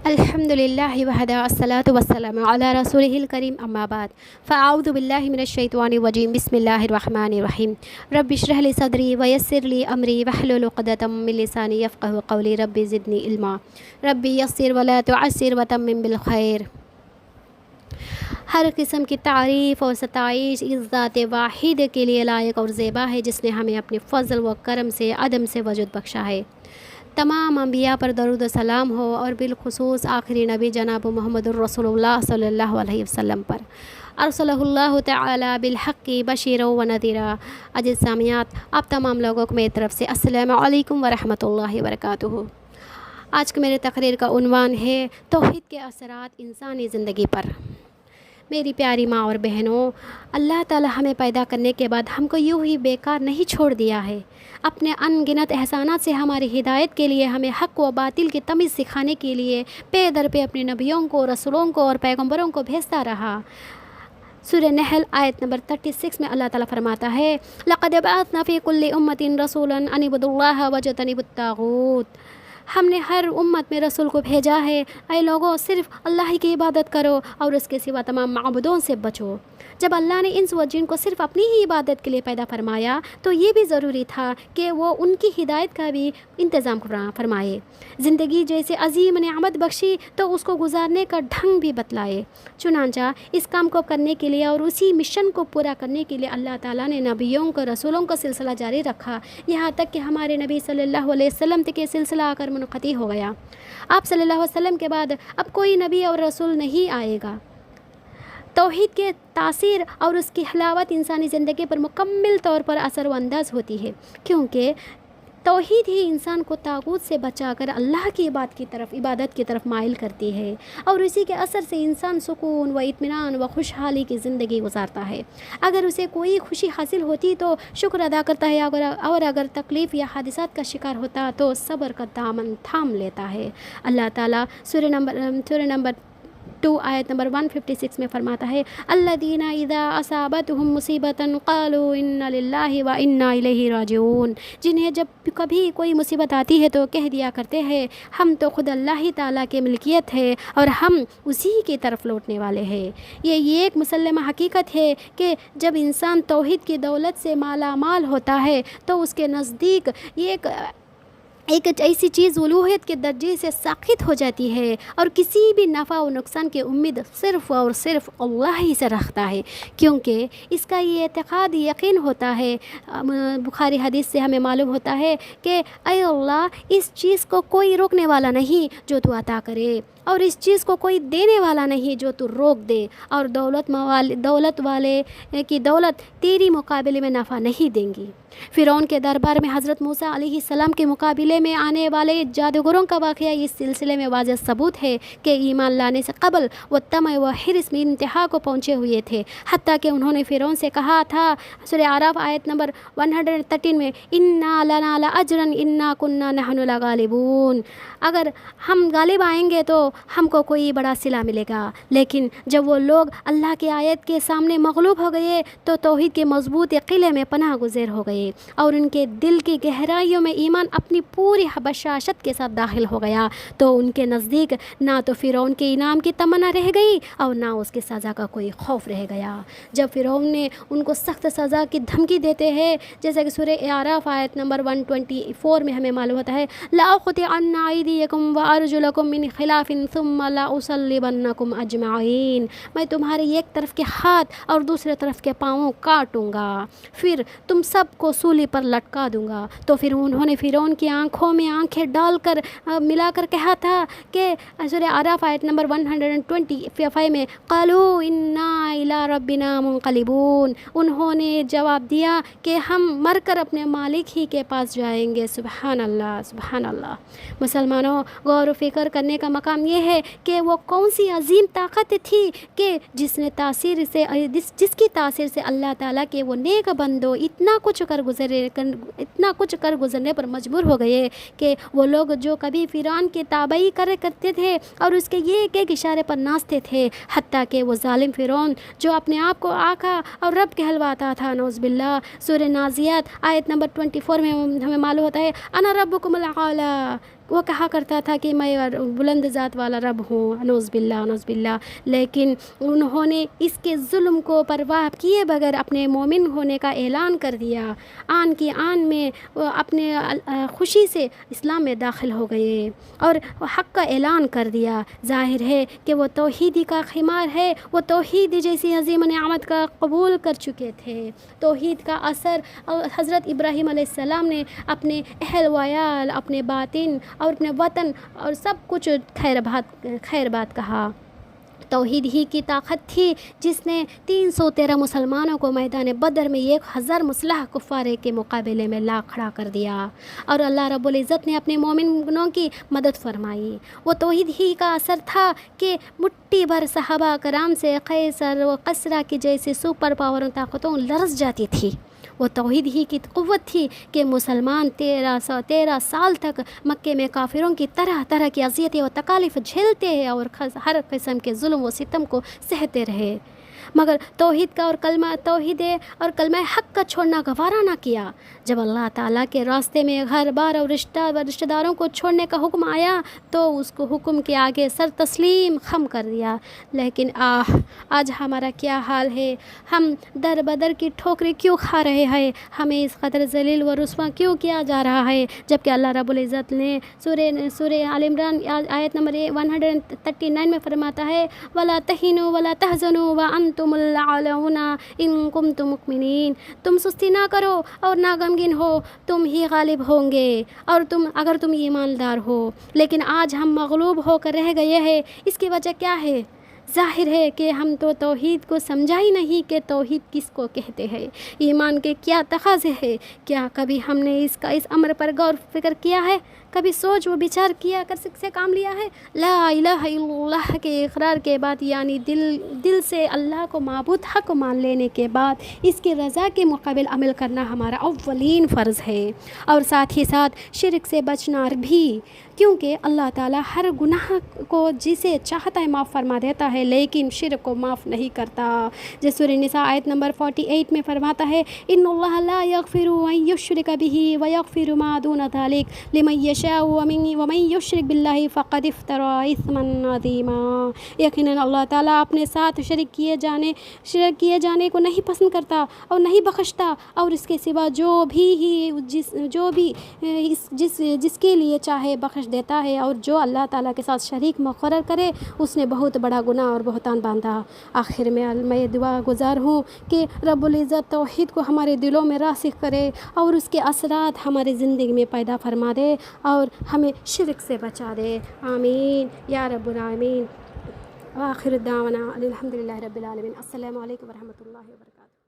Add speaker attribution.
Speaker 1: الحمدللہ وحدہ الصلاۃ والسلام علی رسولہ الکریم اما بعد فاعوذ باللہ من الشیطان الرجیم بسم اللہ الرحمن الرحیم رب اشرح لی صدری ویسر لی امری واحلل عقدۃ من لسانی یفقہوا قولی رب زدنی علما رب یسر ولا تعسر وتمم بالخیر۔ ہر قسم کی تعریف اور ستائش اس ذات واحد کے لیے لائق اور زیبا ہے جس نے ہمیں اپنے فضل و کرم سے عدم سے وجود بخشا ہے۔ تمام انبیاء پر درود و سلام ہو اور بالخصوص آخری نبی جناب محمد الرسول اللہ صلی اللہ علیہ وسلم پر ارسلہ اللہ تعالی بالحق بشیرا و نذیرا۔ عزیز سامعات، آپ تمام لوگوں کو میری طرف سے السلام علیکم ورحمۃ اللہ وبرکاتہ۔ آج کے میرے تقریر کا عنوان ہے توحید کے اثرات انسانی زندگی پر۔ میری پیاری ماں اور بہنوں، اللہ تعالی ہمیں پیدا کرنے کے بعد ہم کو یوں ہی بیکار نہیں چھوڑ دیا ہے۔ اپنے ان گنت احسانات سے ہماری ہدایت کے لیے ہمیں حق و باطل کی تمیز سکھانے کے لیے پے در پہ اپنے نبیوں کو، رسولوں کو اور پیغمبروں کو بھیجتا رہا۔ سورہ نحل آیت نمبر 36 میں اللہ تعالیٰ فرماتا ہے لَقَدْ بَعَثْنَا فِي كُلِّ أُمَّةٍ رَسُولًا أَنِ اعْبُدُوا اللَّهَ وَاجْتَنِبُوا الطَّاغُوتَ۔ ہم نے ہر امت میں رسول کو بھیجا ہے، اے لوگوں صرف اللہ ہی کی عبادت کرو اور اس کے سوا تمام معبودوں سے بچو۔ جب اللہ نے انس و جن کو صرف اپنی ہی عبادت کے لیے پیدا فرمایا تو یہ بھی ضروری تھا کہ وہ ان کی ہدایت کا بھی انتظام فرمائے۔ زندگی جیسے عظیم نعمت بخشی تو اس کو گزارنے کا ڈھنگ بھی بتلائے۔ چنانچہ اس کام کو کرنے کے لیے اور اسی مشن کو پورا کرنے کے لیے اللہ تعالیٰ نے نبیوں کو، رسولوں کا سلسلہ جاری رکھا، یہاں تک کہ ہمارے نبی صلی اللہ علیہ وسلم تک یہ سلسلہ آ کر منقطع ہو گیا۔ آپ صلی اللہ علیہ وسلم کے بعد اب کوئی نبی اور رسول نہیں آئے گا۔ توحید کے تاثیر اور اس کی حلاوت انسانی زندگی پر مکمل طور پر اثر و انداز ہوتی ہے، کیونکہ توحید ہی انسان کو طاغوت سے بچا کر اللہ کی عبادت کی طرف مائل کرتی ہے، اور اسی کے اثر سے انسان سکون و اطمینان و خوشحالی کی زندگی گزارتا ہے۔ اگر اسے کوئی خوشی حاصل ہوتی تو شکر ادا کرتا ہے، اور اگر تکلیف یا حادثات کا شکار ہوتا تو صبر کا دامن تھام لیتا ہے۔ اللہ تعالیٰ سورہ نمبر 2 آیت نمبر 156 میں فرماتا ہے الذین اذا اصابتهم مصیبۃ قالوا انا للہ و انا الیہ راجعون۔ جنہیں جب کبھی کوئی مصیبت آتی ہے تو کہہ دیا کرتے ہیں ہم تو خود اللہ ہی تعالیٰ کے ملکیت ہے اور ہم اسی کی طرف لوٹنے والے ہیں۔ یہ ایک مسلمہ حقیقت ہے کہ جب انسان توحید کی دولت سے مالا مال ہوتا ہے تو اس کے نزدیک یہ ایک ایسی چیز الوہیت کے درجے سے ساقط ہو جاتی ہے، اور کسی بھی نفع و نقصان کی امید صرف اور صرف اللہ ہی سے رکھتا ہے، کیونکہ اس کا یہ اعتقاد یقین ہوتا ہے۔ بخاری حدیث سے ہمیں معلوم ہوتا ہے کہ اے اللہ، اس چیز کو کوئی روکنے والا نہیں جو تو عطا کرے، اور اس چیز کو کوئی دینے والا نہیں جو تو روک دے، اور دولت والے کی دولت تیری مقابلے میں نفع نہیں دیں گی۔ فرعون کے دربار میں حضرت موسیٰ علیہ السلام کے مقابلے میں آنے والے جادوگروں کا واقعہ اس سلسلے میں واضح ثبوت ہے کہ ایمان لانے سے قبل وہ طمع و حرص میں انتہا کو پہنچے ہوئے تھے، حتیٰ کہ انہوں نے فرعون سے کہا تھا سورہ اعراف آیت نمبر 113 میں انا لنا لاجرا انا کنا نحن الغالبون۔ اگر ہم غالب آئیں گے تو ہم کو کوئی بڑا صلہ ملے گا۔ لیکن جب وہ لوگ اللہ کی آیت کے سامنے مغلوب ہو گئے تو توحید کے مضبوط قلعے میں پناہ گزیر ہو گئے، اور ان کے دل کی گہرائیوں میں ایمان اپنی پوری بشاشت کے ساتھ داخل ہو گیا، تو ان کے نزدیک نہ تو فرعون کے انعام کی تمنا رہ گئی اور نہ اس کی سزا کا کوئی خوف رہ گیا۔ جب فرعون نے ان کو سخت سزا کی دھمکی دیتے ہیں، جیسا کہ سورہ اعراف آیت نمبر 124 میں ہمیں معلوم ہوتا ہے لأقطعن أيديكم وأرجلكم من خلاف ثم لأصلبنكم أجمعين۔ میں تمہارے ایک طرف کے ہاتھ اور دوسرے طرف کے پاؤں کاٹوں گا، پھر تم سب کو سولی پر لٹکا دوں گا۔ تو پھر انہوں نے فرعون کی آنکھوں میں آنکھیں ڈال کر ملا کر کہا تھا کہ سورہ اعراف آیت نمبر 125 میں قالوا انا الی ربنا منقلبون۔ انہوں نے جواب دیا کہ ہم مر کر اپنے مالک ہی کے پاس جائیں گے۔ سبحان اللہ، سبحان اللہ۔ مسلمانوں، غور و فکر کرنے کا مقام یہ ہے کہ وہ کون سی عظیم طاقت تھی کہ جس کی تاثیر سے اللہ تعالیٰ کے وہ نیک بندو اتنا کچھ کر گزرنے پر مجبور ہو گئے کہ وہ لوگ جو کبھی فرعون کی تابعی کرتے تھے اور اس کے ایک ایک اشارے پر ناچتے تھے، حتیٰ کہ وہ ظالم فرعون جو اپنے آپ کو آقا اور رب کہلواتا تھا، نعوذ باللہ، سورہ نازیات آیت نمبر 24 میں ہمیں معلوم ہوتا ہے انا ربکم الاعلی، وہ کہا کرتا تھا کہ میں بلند ذات والا رب ہوں، نعوذ باللہ نعوذ باللہ، لیکن انہوں نے اس کے ظلم کو پرواہ کیے بغیر اپنے مومن ہونے کا اعلان کر دیا، آن کی آن میں وہ اپنے خوشی سے اسلام میں داخل ہو گئے اور حق کا اعلان کر دیا۔ ظاہر ہے کہ وہ توحیدی کا خمار ہے، وہ توحید جیسی عظیم نعمت کا قبول کر چکے تھے۔ توحید کا اثر حضرت ابراہیم علیہ السلام نے اپنے اہل ویال، اپنے باطن اور اپنے وطن اور سب کچھ خیر بات کہا۔ توحید ہی کی طاقت تھی جس نے 313 مسلمانوں کو میدان بدر میں 1000 مسلح کفارے کے مقابلے میں لا کھڑا کر دیا، اور اللہ رب العزت نے اپنے مومنوں کی مدد فرمائی۔ وہ توحید ہی کا اثر تھا کہ مٹھی بھر صحابہ کرام سے قیصر و کسریٰ کی جیسے سپر پاور طاقتوں لرز جاتی تھی۔ وہ توحید ہی کی قوت تھی کہ مسلمان 13 سال تک مکے میں کافروں کی طرح طرح کی اذیتیں و تکالیف جھیلتے ہیں اور ہر قسم کے ظلم و ستم کو سہتے رہے، مگر توحید اور کلمہ حق کا چھوڑنا گوارا نہ کیا۔ جب اللہ تعالیٰ کے راستے میں گھر بار اور رشتہ داروں کو چھوڑنے کا حکم آیا تو اس کو حکم کے آگے سر تسلیم خم کر دیا۔ لیکن آج ہمارا کیا حال ہے؟ ہم در بدر کی ٹھوکریں کیوں کھا رہے ہیں؟ ہمیں اس قدر ذلیل و رسوا کیوں کیا جا رہا ہے؟ جبکہ اللہ رب العزت نے سورہ آل عمران آیت نمبر 139 میں فرماتا ہے وَلَا تَهِنُوا وَلَا تَحْزَنُوا وَأَنْتُمُ الْأَعْلَوْنَ إِن كُنتُم مُؤْمِنِينَ۔ تم سستی نہ کرو اور نہ غمگین ہو، تم ہی غالب ہوں گے اور اگر تم ایماندار ہو۔ لیکن آج ہم مغلوب ہو کر رہ گئے ہیں۔ اس کی وجہ کیا ہے؟ ظاہر ہے کہ ہم تو توحید کو سمجھا ہی نہیں کہ توحید کس کو کہتے ہیں، ایمان کے کیا تقاضے ہیں۔ کیا کبھی ہم نے اس امر پر غور فکر کیا ہے؟ کبھی سوچ و بچار کیا کر سے کام لیا ہے؟ لا الہ الا اللہ کے اقرار کے بعد، یعنی دل سے اللہ کو معبود حق مان لینے کے بعد اس کی رضا کے مقابل عمل کرنا ہمارا اولین فرض ہے، اور ساتھ ہی ساتھ شرک سے بچنا بھی، کیونکہ اللہ تعالیٰ ہر گناہ کو جسے چاہتا ہے معاف فرما دیتا ہے لیکن شرک کو معاف نہیں کرتا۔ جیسے سورہ نساء آیت نمبر 48 میں فرماتا ہے ان اللہ لا یغفر ان یشرک بہ ویغفر ما دون ذلک لمن یشاء ومن یشرک باللہ فقد افتری اثما عظیما۔ یقیناً اللہ تعالیٰ اپنے ساتھ شرک کیے جانے کو نہیں پسند کرتا اور نہیں بخشتا، اور اس کے سوا جو بھی جس کے لیے چاہے بخش دیتا ہے، اور جو اللہ تعالیٰ کے ساتھ شریک مقرر کرے اس نے بہت بڑا گناہ اور بہتان باندھا۔ آخر میں دعا گزار ہوں کہ رب العزت توحید کو ہمارے دلوں میں راسخ کرے اور اس کے اثرات ہماری زندگی میں پیدا فرما دے اور ہمیں شرک سے بچا دے، آمین یا رب العالمین۔ وآخر دعوانا الحمدللہ رب العالمین۔ السلام علیکم ورحمۃ اللہ وبرکاتہ۔